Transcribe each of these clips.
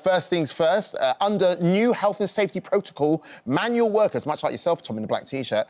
first things first, under new health and safety protocol, manual workers, much like yourself, Tom, in a black T-shirt,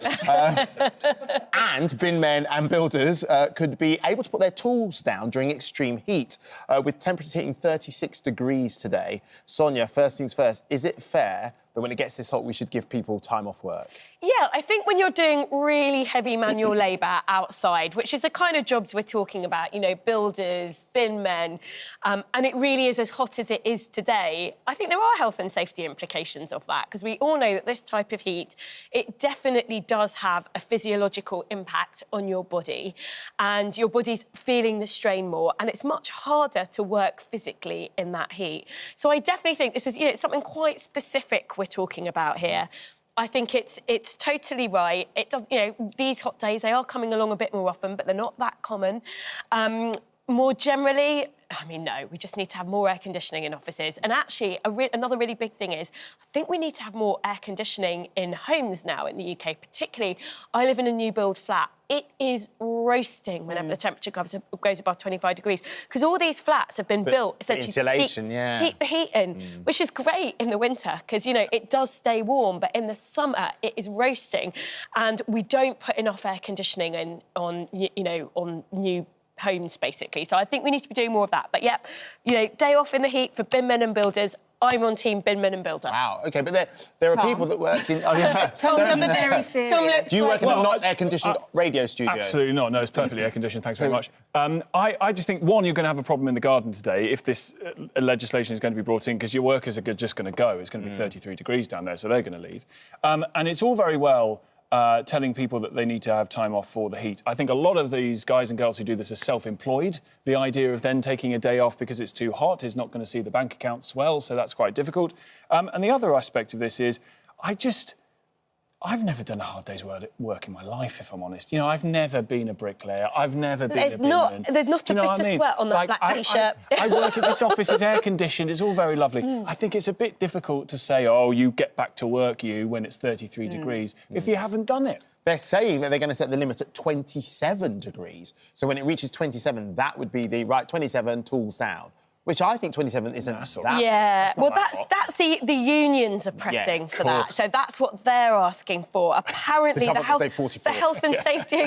and bin men and builders could be able to put their tools down during extreme heat, with temperatures hitting 36 degrees today. Sonia, first things first, is it fair that when it gets this hot, we should give people time off work? Yeah, I think when you're doing really heavy manual labour outside, which is the kind of jobs we're talking about, you know, builders, bin men, and it really is as hot as it is today, I think there are health and safety implications of that, because we all know that this type of heat, it definitely does have a physiological impact on your body, and your body's feeling the strain more, and it's much harder to work physically in that heat. So I definitely think this is, you know, it's something quite specific we're talking about here. I think it's totally right. It does, you know, these hot days, they are coming along a bit more often, but they're not that common. More generally, I mean, no, we just need to have more air conditioning in offices. And actually, another really big thing is, I think we need to have more air conditioning in homes now in the UK, particularly, I live in a new build flat. It is roasting whenever the temperature goes above 25 degrees, because all these flats have been built essentially insulation, to keep the heat in, which is great in the winter, because, you know, it does stay warm, but in the summer, it is roasting. And we don't put enough air conditioning in on new homes, basically. So I think we need to be doing more of that. But, yeah, you know, day off in the heat for bin men and builders. I'm on team bin men and builder. Wow, OK, but there are people that work in... Oh, yeah. Tom looks very serious. Do you work in a not air-conditioned radio studio? Absolutely not. No, it's perfectly air-conditioned, thanks very much. I just think, one, you're going to have a problem in the garden today if this legislation is going to be brought in, because your workers are just going to go. It's going to be 33 degrees down there, so they're going to leave. And it's all very well telling people that they need to have time off for the heat. I think a lot of these guys and girls who do this are self-employed. The idea of then taking a day off because it's too hot is not going to see the bank account swell, so that's quite difficult. And the other aspect of this is, I've never done a hard day's work in my life, if I'm honest. You know, I've never been a bricklayer. I've never been a binman. There's not a bit of sweat on that black T-shirt. I work at this office, it's air-conditioned, it's all very lovely. I think it's a bit difficult to say, oh, you get back to work, when it's 33 degrees, if you haven't done it. They're saying that they're going to set the limit at 27 degrees. So when it reaches 27, that would be the, 27, tools down. Which I think 27 isn't that... Yeah, well, that's the unions are pressing for that. So that's what they're asking for. Apparently, the health and safety...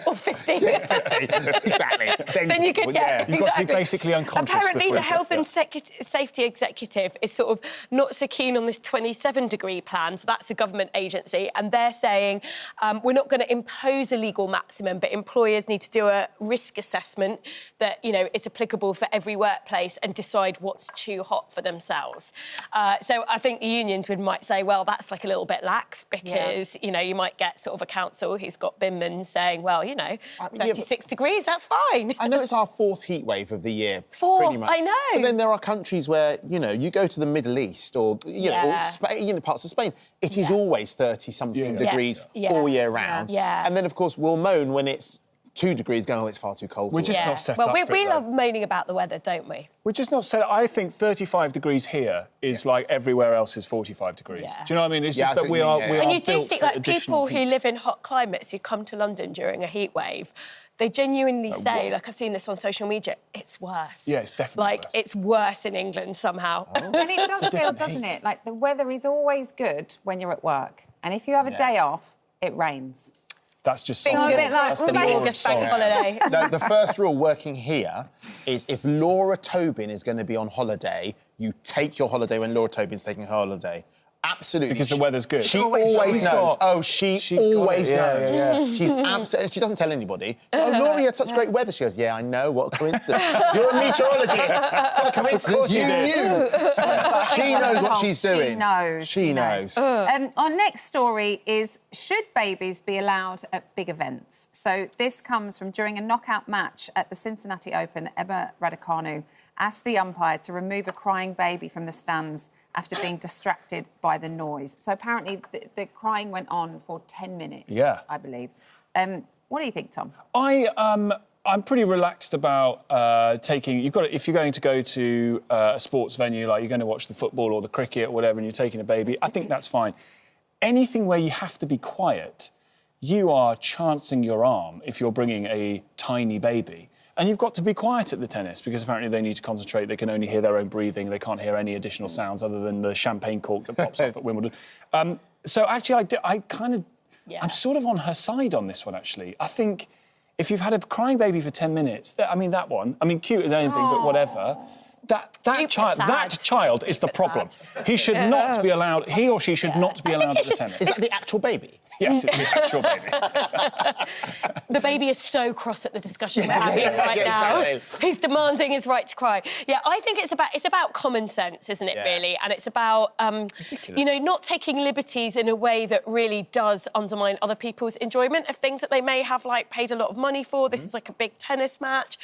or 50. Exactly. Then you could, You've got to be basically unconscious. Apparently, the health and safety executive is sort of not so keen on this 27-degree plan, so that's a government agency, and they're saying we're not going to impose a legal maximum, but employers need to do a risk assessment that, you know, is applicable for every workplace and decide what's too hot for themselves. So I think the unions might say, well, that's like a little bit lax, because, you know, you might get sort of a council who's got binmen saying, well, you know, 36 degrees, that's fine. I know it's our fourth heat wave of the year, Fourth, pretty much. I know. But then there are countries where, you know, you go to the Middle East or, you know, or Spain, parts of Spain, it is always 30-something degrees all year round. And then, of course, we'll moan when it's 2 degrees going, oh, it's far too cold. We're just not set up for it. We love moaning about the weather, don't we? We're just not set up. I think 35 degrees here is like everywhere else is 45 degrees. Do you know what I mean? It's just that we are built for additional heat. And you do think, like, people who live in hot climates who come to London during a heat wave, they genuinely say, like, I've seen this on social media, it's worse. Yeah, it's definitely worse. It's worse in England somehow. And it does feel, doesn't it? Like, the weather is always good when you're at work. And if you have a day off, it rains. That's just that's the August bank holiday. The first rule working here is if Laura Tobin is going to be on holiday, you take your holiday when Laura Tobin's taking her holiday. Absolutely. Because the weather's good. She always knows. She always knows. Yeah. She's absolutely... She doesn't tell anybody. Oh, Laura, you had such great weather. She goes, yeah, I know, what a coincidence. You're a meteorologist. What a coincidence. You knew. She knows what she's doing. She knows. Our next story is, should babies be allowed at big events? So this comes from during a knockout match at the Cincinnati Open, Emma Raducanu asked the umpire to remove a crying baby from the stands after being distracted by the noise. So apparently the crying went on for 10 minutes, I believe. What do you think, Tom? I'm pretty relaxed about taking... if you're going to go to a sports venue, like you're going to watch the football or the cricket or whatever, and you're taking a baby, I think that's fine. Anything where you have to be quiet, you are chancing your arm if you're bringing a tiny baby. And you've got to be quiet at the tennis because apparently they need to concentrate. They can only hear their own breathing. They can't hear any additional sounds other than the champagne cork that pops off at Wimbledon. So actually, I'm sort of on her side on this one, actually. I think if you've had a crying baby for 10 minutes, that one, I mean, cute as anything, but whatever, that child is the problem. He should not be allowed, he or she should not be allowed at the tennis. Is that the actual baby? Yes, it's the actual baby. The baby is so cross at the discussion we're having right now. Exactly. He's demanding his right to cry. Yeah, I think it's about common sense, isn't it, really? And it's about, you know, not taking liberties in a way that really does undermine other people's enjoyment of things that they may have, like, paid a lot of money for. This is like a big tennis match.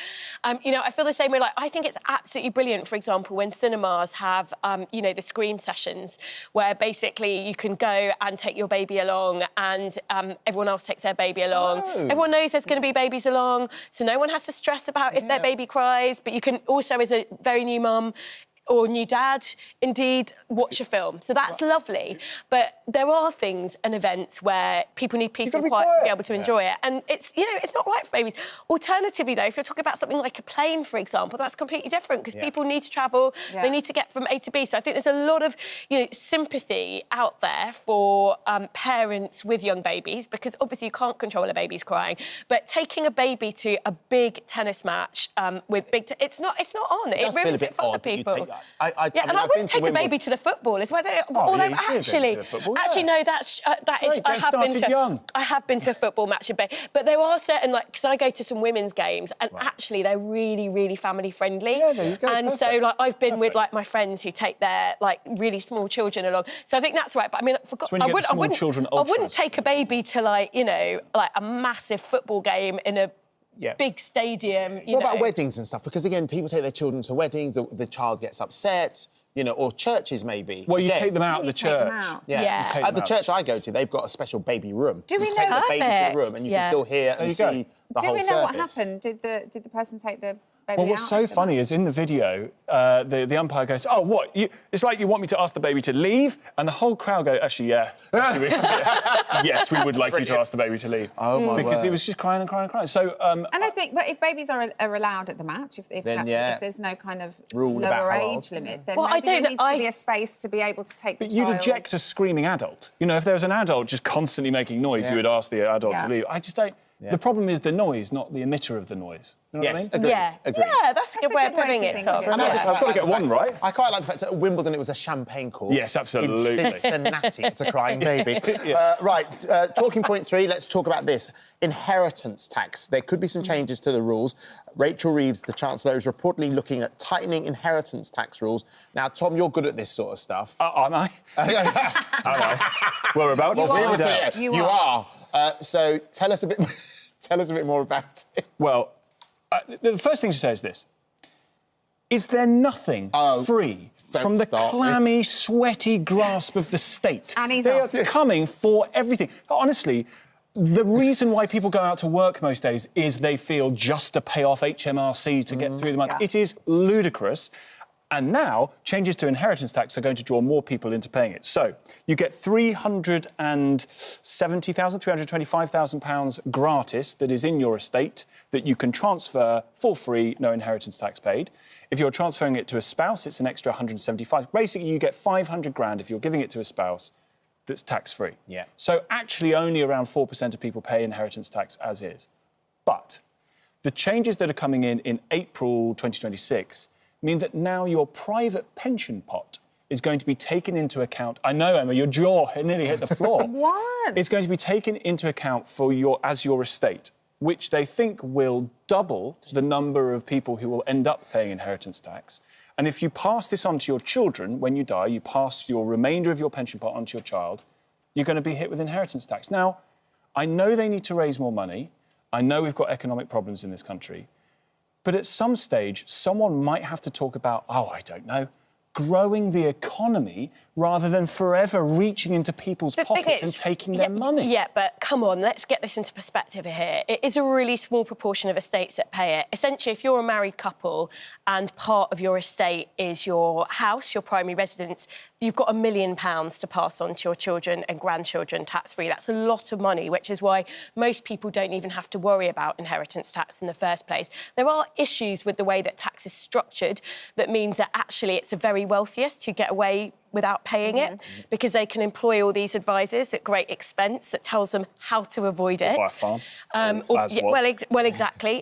You know, I feel the same way. Like, I think it's absolutely brilliant, for example, when cinemas have, you know, the screen sessions where basically you can go and take your baby along and everyone else takes their baby along. Oh. Everyone knows there's going to be babies along, so no one has to stress about if their baby cries, but you can also, as a very new mum, or new dad, indeed, watch a film. So that's lovely. But there are things and events where people need peace and quiet to be able to enjoy it. And it's, you know, it's not right for babies. Alternatively, though, if you're talking about something like a plane, for example, that's completely different because people need to travel, they need to get from A to B. So I think there's a lot of, you know, sympathy out there for parents with young babies because obviously you can't control a baby's crying. But taking a baby to a big tennis match with big... it's not on. It ruins it for other people. I wouldn't take a baby to the football as well. Although actually, no, that is. I have been to a football match in Bay, but there are certain, like, because I go to some women's games and actually they're really, really family friendly. Yeah, there you go. And so, like, I've been with, like, my friends who take their, like, really small children along. So I think that's right. But I mean, I wouldn't take a baby to, like, you know, like a massive football game in a big stadium. What about weddings and stuff? Because, again, people take their children to weddings, the child gets upset, you know, or churches maybe. Well, you take them out of the church. At the church I go to, they've got a special baby room. Do we know? Take the baby to the room and you can still hear and see the whole service. Do we know what happened? Did the person take the baby Well, what's so funny is in the video, the umpire goes, "Oh, what? It's like you want me to ask the baby to leave?" And the whole crowd go, "Actually, yeah. Yes, we would like you to ask the baby to leave." Oh, my Because he was just crying and crying and crying. So, and I think, but if babies are allowed at the match, if there's no kind of lower age limit, then maybe there needs to be a space to be able to take the child. But you'd object to a screaming adult. You know, if there was an adult just constantly making noise, you would ask the adult to leave. I just don't... The problem is the noise, not the emitter of the noise. You know what I mean? Agreed. Yeah, that's a good way of putting it, Tom. I've got to get one right. I quite like the fact that at Wimbledon it was a champagne cork. Yes, absolutely. In Cincinnati, it's a crying baby. Talking point 3, let's talk about this. Inheritance tax. There could be some changes to the rules. Rachel Reeves, the Chancellor, is reportedly looking at tightening inheritance tax rules. Now, Tom, you're good at this sort of stuff. Am I? Am I? We're about to find out. You are. So tell us a bit more about it. Well, the first thing to say is this. Is there nothing free from the clammy, sweaty grasp of the state? And he's They are coming for everything. Honestly, the reason why people go out to work most days is they feel just to pay off HMRC to get through the month. It is ludicrous. And now, changes to inheritance tax are going to draw more people into paying it. So, you get £370,000, £325,000 gratis that is in your estate that you can transfer for free, no inheritance tax paid. If you're transferring it to a spouse, it's an extra 175. Basically, you get 500 grand if you're giving it to a spouse that's tax-free. Yeah. So, actually, only around 4% of people pay inheritance tax as is. But the changes that are coming in April 2026 mean that now your private pension pot is going to be taken into account. I know, Emma, your jaw nearly hit the floor. What? It's going to be taken into account for your estate, which they think will double the number of people who will end up paying inheritance tax. And if you pass this on to your children, when you die, you pass your remainder of your pension pot on to your child, you're going to be hit with inheritance tax. Now, I know they need to raise more money. I know we've got economic problems in this country. But at some stage, someone might have to talk about, I don't know, growing the economy rather than forever reaching into people's pockets and taking their money. Yeah, but come on, let's get this into perspective here. It is a really small proportion of estates that pay it. Essentially, if you're a married couple and part of your estate is your house, your primary residence, you've got £1 million to pass on to your children and grandchildren tax-free. That's a lot of money, which is why most people don't even have to worry about inheritance tax in the first place. There are issues with the way that tax is structured that means that actually it's the very wealthiest who get away without paying it, because they can employ all these advisors at great expense that tells them how to avoid it. Buy a farm. Well, exactly.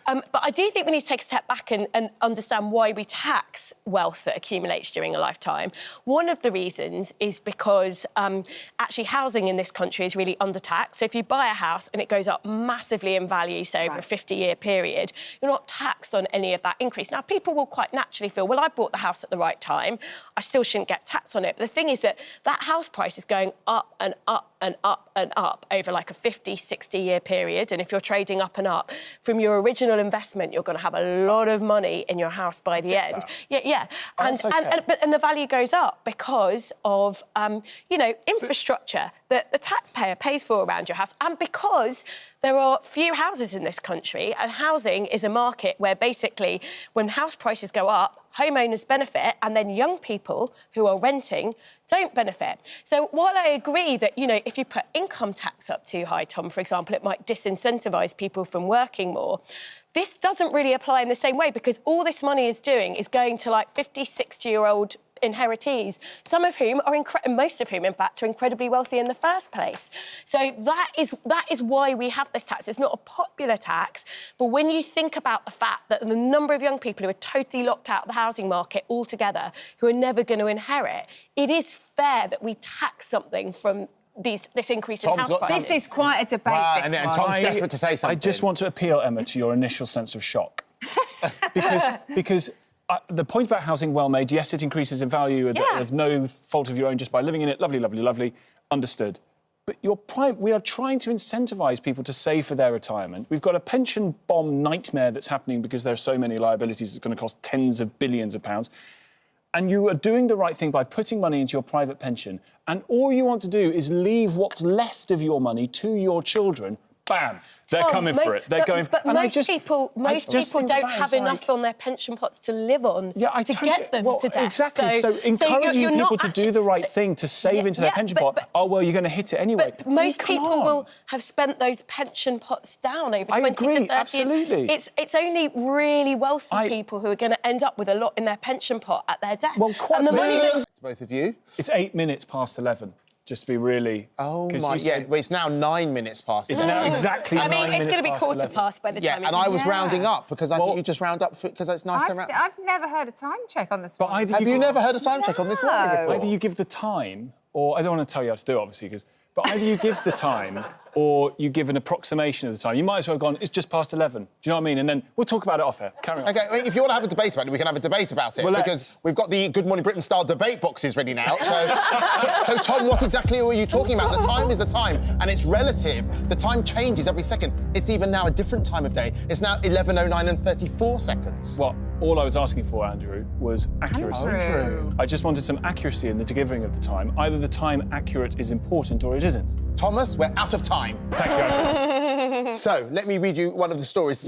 But I do think we need to take a step back and understand why we tax wealth that accumulates during a lifetime. One of the reasons is because actually housing in this country is really undertaxed. So if you buy a house and it goes up massively in value, say over a 50-year period, you're not taxed on any of that increase. Now, people will quite naturally feel, well, I bought the house at the right time, I still shouldn't get taxed on it. But the thing is that house price is going up and up and up and up over like a 50, 60-year period. And if you're trading up and up, from your original investment, you're going to have a lot of money in your house by the end. Yeah. And the value goes up because of, infrastructure that the taxpayer pays for around your house, and because there are few houses in this country, and housing is a market where basically when house prices go up, homeowners benefit, and then young people who are renting don't benefit. So while I agree that, if you put income tax up too high, Tom, for example, it might disincentivise people from working more, this doesn't really apply in the same way, because all this money is doing is going to like 50, 60-year-old inheritees, some of whom are most of whom, in fact, are incredibly wealthy in the first place. So that is why we have this tax. It's not a popular tax, but when you think about the fact that the number of young people who are totally locked out of the housing market altogether, who are never going to inherit, it is fair that we tax something from this increase in house prices. This is quite a debate. And Tom's desperate to say something. I just want to appeal, Emma, to your initial sense of shock. because the point about housing, well made. Yes, it increases in value of no fault of your own just by living in it. Lovely, lovely, lovely. Understood. But we are trying to incentivise people to save for their retirement. We've got a pension bomb nightmare that's happening because there are so many liabilities. It's going to cost tens of billions of pounds. And you are doing the right thing by putting money into your private pension. And all you want to do is leave what's left of your money to your children. Bam! They're coming for it. They're going. But most people don't have enough on their pension pots to live on to get them to death. Exactly. So encouraging people to do the right thing, to save into their pension pot. You're going to hit it anyway. But most people will have spent those pension pots down over 20 to 30 years. Absolutely. It's only really wealthy people who are going to end up with a lot in their pension pot at their death. Well, quite and the money that's... Both of you. It's 8 minutes past 11. Just to be really... Oh, my... Yeah, well, it's now 9 minutes past. It's now exactly 9 minutes past. I mean, it's going to be quarter past by the time... Yeah, and I was rounding up because I think you just round up because it's nice to round... I've never heard a time check on this one. Have you never heard a time check on this one before? Either you give the time, or... I don't want to tell you how to do it, obviously, but either you give the time or you give an approximation of the time. You might as well have gone, it's just past 11. Do you know what I mean? And then we'll talk about it off air. Carry on. OK, if you want to have a debate about it, we can have a debate about it. Well, because we've got the Good Morning Britain-style debate boxes ready now. So, Tom, what exactly were you talking about? The time is the time, and it's relative. The time changes every second. It's even now a different time of day. It's now 11:09 and 34 seconds. Well, all I was asking for, Andrew, was accuracy. Andrew. I just wanted some accuracy in the giving of the time. Either the time accurate is important or it isn't. Thomas, we're out of time. Thank you, Andrew. So, let me read you one of the stories.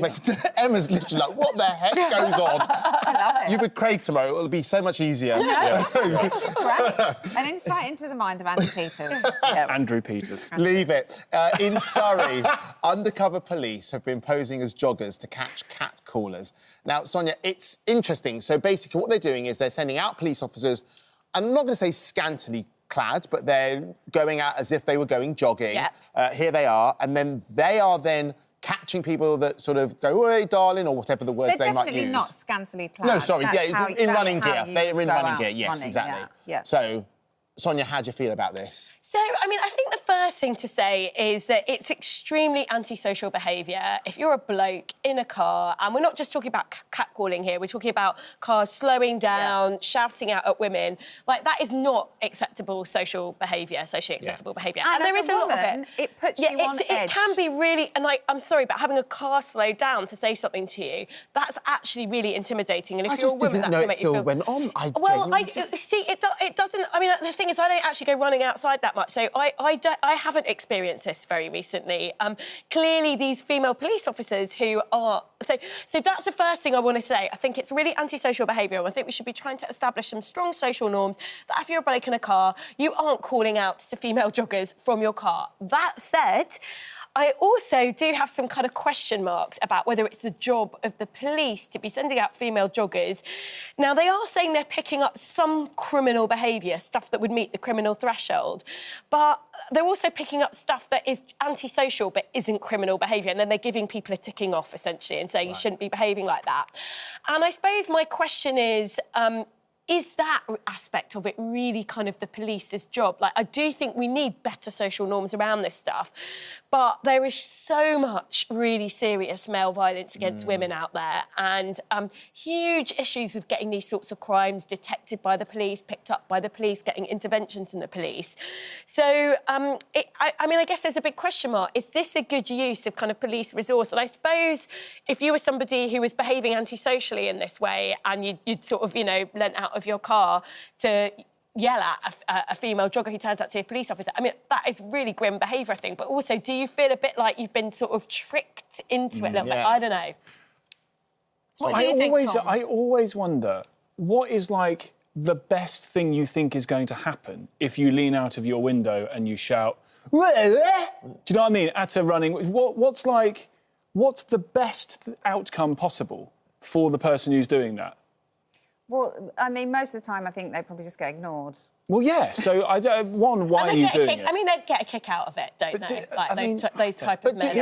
Emma's literally like, what the heck goes on? I love it. You with Craig tomorrow, it'll be so much easier. This is great. An insight into the mind of Andy Peters. Andrew Peters. Leave it. In Surrey, undercover police have been posing as joggers to catch cat callers. Now, Sonia, it's interesting. So basically what they're doing is they're sending out police officers, and I'm not going to say scantily clad, but they're going out as if they were going jogging. Yeah. Here they are, and then they are then catching people that sort of go, "Hey, darling," or whatever the words they might use. They're definitely not scantily clad. No, sorry, in running gear. They're in running gear, yes, running, exactly. Yeah. So, Sonia, how do you feel about this? So, I mean, I think the first thing to say is that it's extremely antisocial behaviour. If you're a bloke in a car, and we're not just talking about catcalling here, we're talking about cars slowing down, shouting out at women, like, that is not acceptable social behaviour, socially acceptable behaviour. And there as is a a lot of woman, it. it puts you on edge. It can be really, and I'm sorry, but having a car slow down to say something to you, that's actually really intimidating. And if you're a woman, that can make you feel... went on. Well, see, it doesn't. I mean, the thing is, I don't actually go running outside that much, so I haven't experienced this very recently. Clearly, these female police officers who are so that's the first thing I want to say. I think it's really antisocial behaviour. I think we should be trying to establish some strong social norms that if you're a bloke in a car, you aren't calling out to female joggers from your car. That said, I also do have some kind of question marks about whether it's the job of the police to be sending out female joggers. Now, they are saying they're picking up some criminal behaviour, stuff that would meet the criminal threshold, but they're also picking up stuff that is antisocial but isn't criminal behaviour, and then they're giving people a ticking off, essentially, and saying you shouldn't be behaving like that. And I suppose my question is that aspect of it really kind of the police's job? Like, I do think we need better social norms around this stuff, but there is so much really serious male violence against women out there, and huge issues with getting these sorts of crimes detected by the police, picked up by the police, getting interventions in the police. So, I mean, I guess there's a big question mark. Is this a good use of kind of police resource? And I suppose if you were somebody who was behaving antisocially in this way and you'd sort of, you know, lent out of your car to yell at a female jogger who turns out to be a police officer, I mean, that is really grim behaviour, I think. But also, do you feel a bit like you've been sort of tricked into it a little bit? I don't know. What do you think, Tom? I always wonder, what is, like, the best thing you think is going to happen if you lean out of your window and you shout, do you know what I mean, at a running... What's the best outcome possible for the person who's doing that? Well, I mean, most of the time, I think they probably just get ignored. Well, yeah. So, why are you doing it? I mean, they get a kick out of it, don't they? Like those type of men.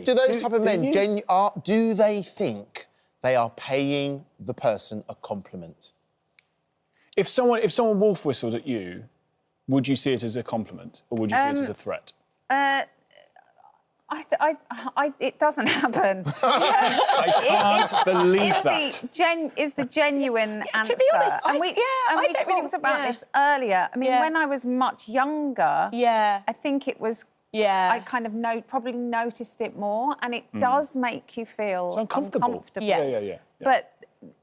Do those type of men do they think they are paying the person a compliment? If someone wolf whistled at you, would you see it as a compliment or would you see it as a threat? It doesn't happen. I can't believe that. Is the genuine answer. To be honest, we talked about this earlier. I mean, when I was much younger, I think it was... I kind of probably noticed it more, and it does make you feel uncomfortable. Yeah. But,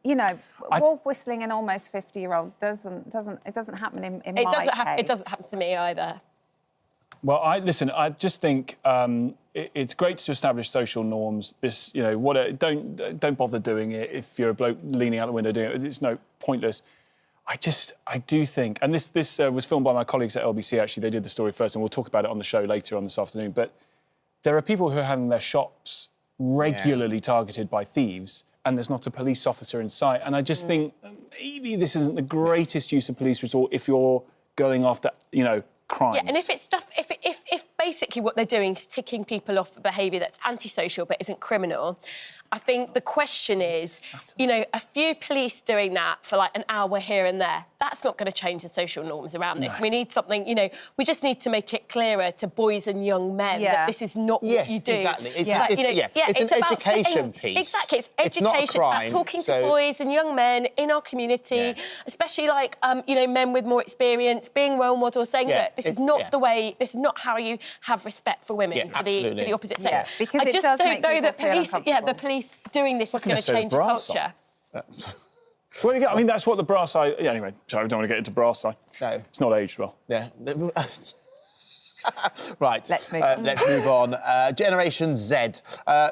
you know, wolf whistling an almost 50-year-old doesn't happen in my case. It doesn't happen to me either. Well, I just think it's great to establish social norms. This, you know, don't bother doing it if you're a bloke leaning out the window doing it. It's pointless. I do think, and this was filmed by my colleagues at LBC. Actually, they did the story first, and we'll talk about it on the show later on this afternoon. But there are people who are having their shops regularly targeted by thieves, and there's not a police officer in sight. And I just think maybe this isn't the greatest use of police resort if you're going after, you know, crimes. Yeah, and if it's stuff, if basically what they're doing is ticking people off for behaviour that's antisocial but isn't criminal, I think the question is, you know, a few police doing that for like an hour here and there, that's not going to change the social norms around this. No. We need something, you know, we just need to make it clearer to boys and young men that this is not what you do. Exactly. It's an education piece. Exactly, it's education. It's not a crime, it's about talking to boys and young men in our community, especially like, you know, men with more experience, being role models, saying, look, this is not the way, this is not how you have respect for women, for the opposite sex. Yeah, because I just don't know that the police doing this is going to change the culture. Well, I mean, that's what the brass eye... Yeah, anyway, sorry, I don't want to get into brass eye. No. It's not aged well. Yeah. Right. Let's move on. Let's move on. Generation Z.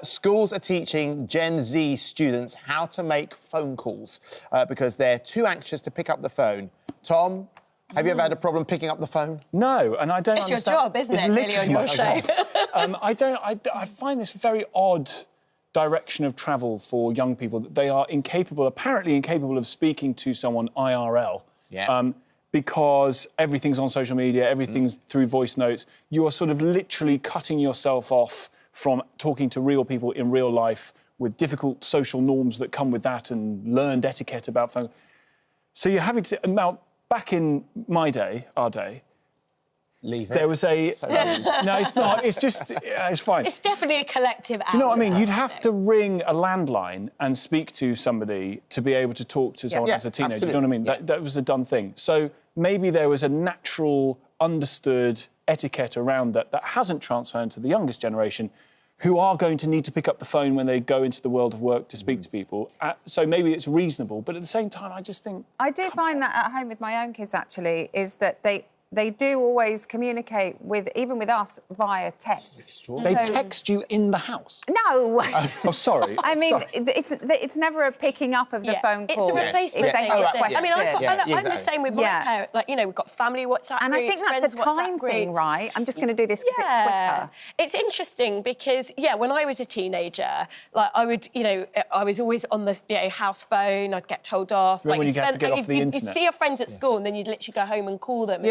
Schools are teaching Gen Z students how to make phone calls because they're too anxious to pick up the phone. Tom, have you ever had a problem picking up the phone? No, and I don't understand... It's your job, isn't it, really, on your show? I find this very odd direction of travel for young people. They are apparently incapable of speaking to someone IRL. Yeah. Because everything's on social media, everything's through voice notes. You are sort of literally cutting yourself off from talking to real people in real life with difficult social norms that come with that and learned etiquette about phone. So you're having to... Now, back in my day, our day, Leave it. There was a... So rude. No, it's not. It's just... it's fine. It's definitely a collective act. Do you know what I mean? You'd have to ring a landline and speak to somebody to be able to talk to someone as a teenager. Absolutely. Do you know what I mean? That was a done thing. So maybe there was a natural, understood etiquette around that hasn't transferred to the youngest generation, who are going to need to pick up the phone when they go into the world of work to speak to people. So maybe it's reasonable, but at the same time, I just think... I do find that at home with my own kids, actually, is that they do always communicate even with us via text. They text you in the house? No. Oh, sorry. I mean, it's never a picking up of the phone call. It's a replacement. If they have a question. I mean, I'm the same with my parents. Like, you know, we've got family WhatsApp and groups, I think that's a time thing, right? I'm just going to do this because it's quicker. It's interesting because, when I was a teenager, like, I would, I was always on the house phone. I'd get told off. Like, when you have to get off the internet. You'd see your friends at school and then you'd literally go home and call them.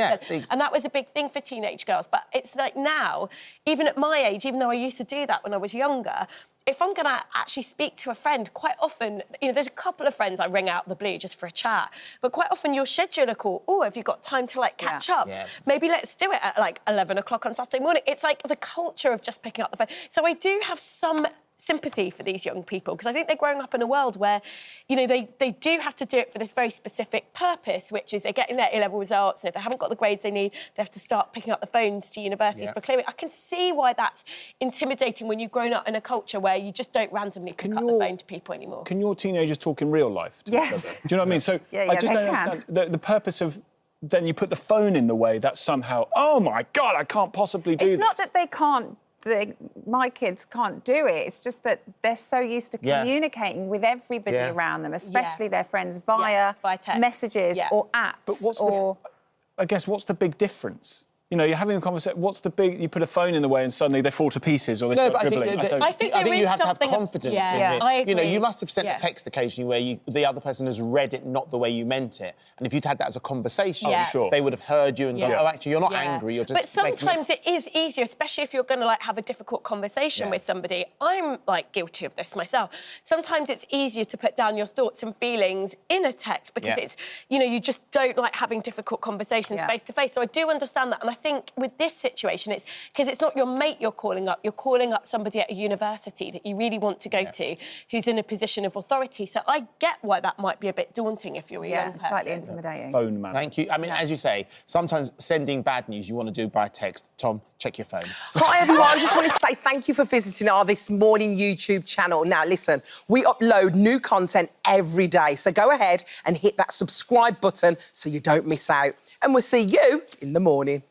And that was a big thing for teenage girls. But it's like now, even at my age, even though I used to do that when I was younger, if I'm going to actually speak to a friend, quite often, there's a couple of friends I ring out the blue just for a chat, but quite often you'll schedule a call. Oh, have you got time to, like, catch up? Yeah. Maybe let's do it at, like, 11 o'clock on Saturday morning. It's like the culture of just picking up the phone. So I do have some sympathy for these young people because I think they're growing up in a world where, they do have to do it for this very specific purpose, which is they're getting their A-level results, and if they haven't got the grades they need, they have to start picking up the phones to universities for clearing. I can see why that's intimidating when you've grown up in a culture where you just don't randomly pick up the phone to people anymore. Can your teenagers talk in real life to each other? Do you know what I mean? So I just don't understand the purpose of... Then you put the phone in the way that somehow, oh, my God, I can't possibly do this. It's not that they can't... my kids can't do it. It's just that they're so used to communicating with everybody around them, especially their friends, via text, messages or apps. But what's the big difference? You're having a conversation. What's the big? You put a phone in the way and suddenly they fall to pieces, or they start dribbling. I think you have to have confidence in it. I agree. You must have sent a text occasionally where the other person has read it not the way you meant it, and if you'd had that as a conversation, they would have heard you and gone, "Oh, actually, you're not angry. You're just." But sometimes it is easier, especially if you're going to have a difficult conversation with somebody. I'm guilty of this myself. Sometimes it's easier to put down your thoughts and feelings in a text because it's you just don't like having difficult conversations face to face. So I do understand that, and I think with this situation, it's because it's not your mate you're calling up somebody at a university that you really want to go to who's in a position of authority. So I get why that might be a bit daunting if you're a young person. Slightly intimidating. Phone man. Thank you. I mean, as you say, sometimes sending bad news you want to do by text. Tom, check your phone. Hi, everyone. I just wanted to say thank you for visiting our This Morning YouTube channel. Now, listen, we upload new content every day, so go ahead and hit that subscribe button so you don't miss out. And we'll see you in the morning.